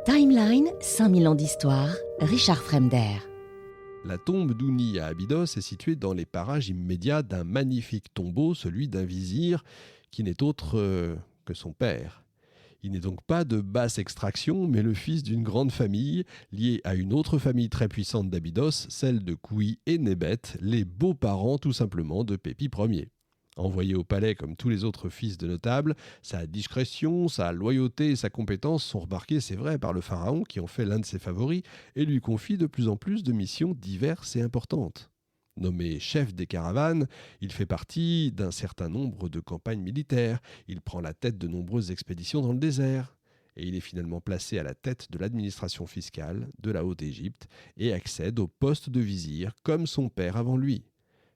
Timeline, 5000 ans d'histoire, Richard Fremder. La tombe d'Ouni à Abydos est située dans les parages immédiats d'un magnifique tombeau, celui d'un vizir qui n'est autre que son père. Il n'est donc pas de basse extraction, mais le fils d'une grande famille, liée à une autre famille très puissante d'Abydos, celle de Kouï et Nebet, les beaux-parents tout simplement de Pépi Ier. Envoyé au palais comme tous les autres fils de notables, sa discrétion, sa loyauté et sa compétence sont remarquées, c'est vrai, par le pharaon qui en fait l'un de ses favoris et lui confie de plus en plus de missions diverses et importantes. Nommé chef des caravanes, il fait partie d'un certain nombre de campagnes militaires, il prend la tête de nombreuses expéditions dans le désert, et il est finalement placé à la tête de l'administration fiscale de la Haute-Égypte et accède au poste de vizir comme son père avant lui.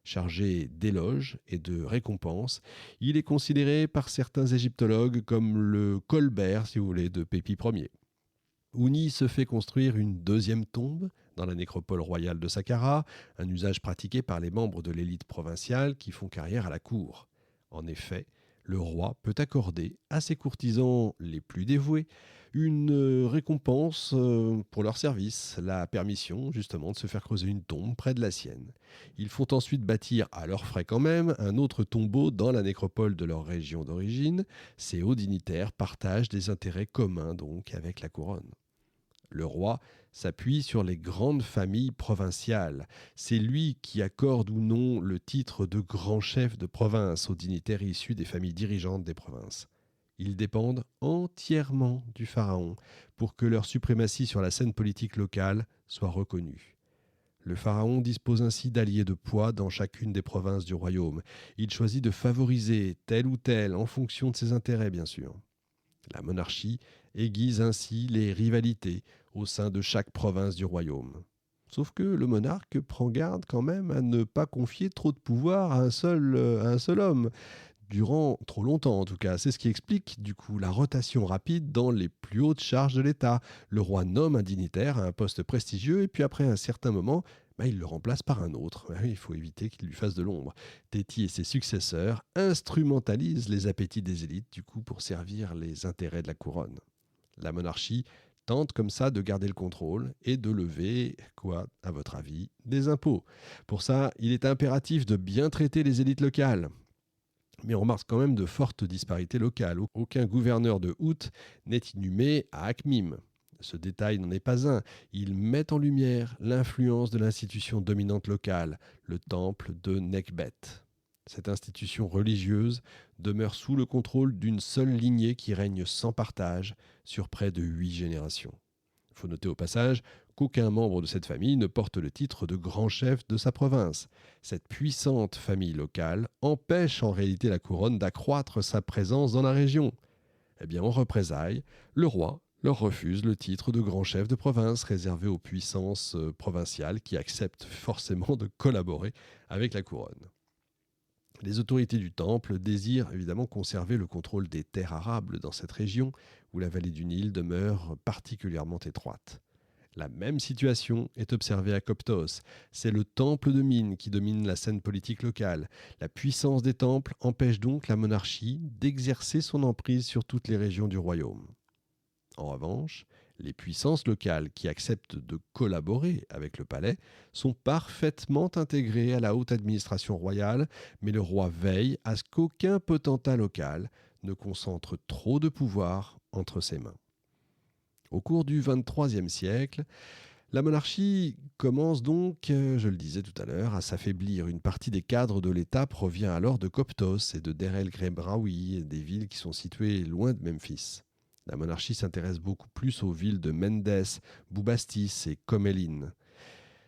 Chargé d'éloges et de récompenses, il est considéré par certains égyptologues comme le Colbert, si vous voulez, de Pépi Ier. Ouni se fait construire une deuxième tombe dans la nécropole royale de Saqqara, un usage pratiqué par les membres de l'élite provinciale qui font carrière à la cour. En effet, le roi peut accorder à ses courtisans les plus dévoués une récompense pour leur service, la permission justement de se faire creuser une tombe près de la sienne. Ils font ensuite bâtir, à leurs frais quand même, un autre tombeau dans la nécropole de leur région d'origine. Ces hauts dignitaires partagent des intérêts communs donc avec la couronne. Le roi s'appuie sur les grandes familles provinciales. C'est lui qui accorde ou non le titre de grand chef de province aux dignitaires issus des familles dirigeantes des provinces. Ils dépendent entièrement du pharaon pour que leur suprématie sur la scène politique locale soit reconnue. Le pharaon dispose ainsi d'alliés de poids dans chacune des provinces du royaume. Il choisit de favoriser tel ou tel en fonction de ses intérêts, bien sûr. La monarchie aiguise ainsi les rivalités au sein de chaque province du royaume. Sauf que le monarque prend garde quand même à ne pas confier trop de pouvoir à un seul homme, durant trop longtemps en tout cas. C'est ce qui explique du coup la rotation rapide dans les plus hautes charges de l'État. Le roi nomme un dignitaire à un poste prestigieux et puis après un certain moment, il le remplace par un autre. Il faut éviter qu'il lui fasse de l'ombre. Téti et ses successeurs instrumentalisent les appétits des élites du coup pour servir les intérêts de la couronne. La monarchie tente comme ça de garder le contrôle et de lever, quoi, à votre avis, des impôts. Pour ça, il est impératif de bien traiter les élites locales. Mais on remarque quand même de fortes disparités locales. Aucun gouverneur de Hout n'est inhumé à Akhmim. Ce détail n'en est pas un. Il met en lumière l'influence de l'institution dominante locale, le temple de Nekhbet. Cette institution religieuse demeure sous le contrôle d'une seule lignée qui règne sans partage sur près de 8 générations. Il faut noter au passage qu'aucun membre de cette famille ne porte le titre de grand chef de sa province. Cette puissante famille locale empêche en réalité la couronne d'accroître sa présence dans la région. En représailles, le roi leur refuse le titre de grand chef de province réservé aux puissances provinciales qui acceptent forcément de collaborer avec la couronne. Les autorités du temple désirent évidemment conserver le contrôle des terres arables dans cette région où la vallée du Nil demeure particulièrement étroite. La même situation est observée à Coptos. C'est le temple de Mine qui domine la scène politique locale. La puissance des temples empêche donc la monarchie d'exercer son emprise sur toutes les régions du royaume. En revanche, les puissances locales qui acceptent de collaborer avec le palais sont parfaitement intégrées à la haute administration royale, mais le roi veille à ce qu'aucun potentat local ne concentre trop de pouvoir entre ses mains. Au cours du XXIIIe siècle, la monarchie commence donc, je le disais tout à l'heure, à s'affaiblir. Une partie des cadres de l'État provient alors de Coptos et de Der el-Grebraoui, des villes qui sont situées loin de Memphis. La monarchie s'intéresse beaucoup plus aux villes de Mendes, Boubastis et Comelline.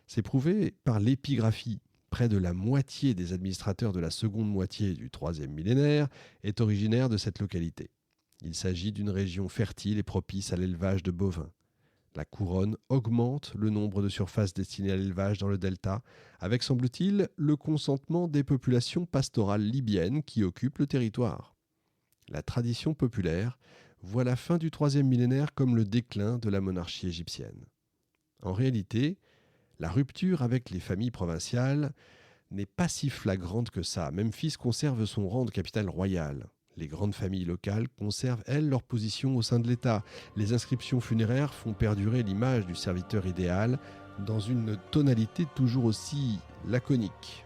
C'est prouvé par l'épigraphie. Près de la moitié des administrateurs de la seconde moitié du troisième millénaire est originaire de cette localité. Il s'agit d'une région fertile et propice à l'élevage de bovins. La couronne augmente le nombre de surfaces destinées à l'élevage dans le delta, avec, semble-t-il, le consentement des populations pastorales libyennes qui occupent le territoire. La tradition populaire voit la fin du troisième millénaire comme le déclin de la monarchie égyptienne. En réalité, la rupture avec les familles provinciales n'est pas si flagrante que ça. Memphis conserve son rang de capitale royale. Les grandes familles locales conservent, elles, leur position au sein de l'État. Les inscriptions funéraires font perdurer l'image du serviteur idéal dans une tonalité toujours aussi laconique.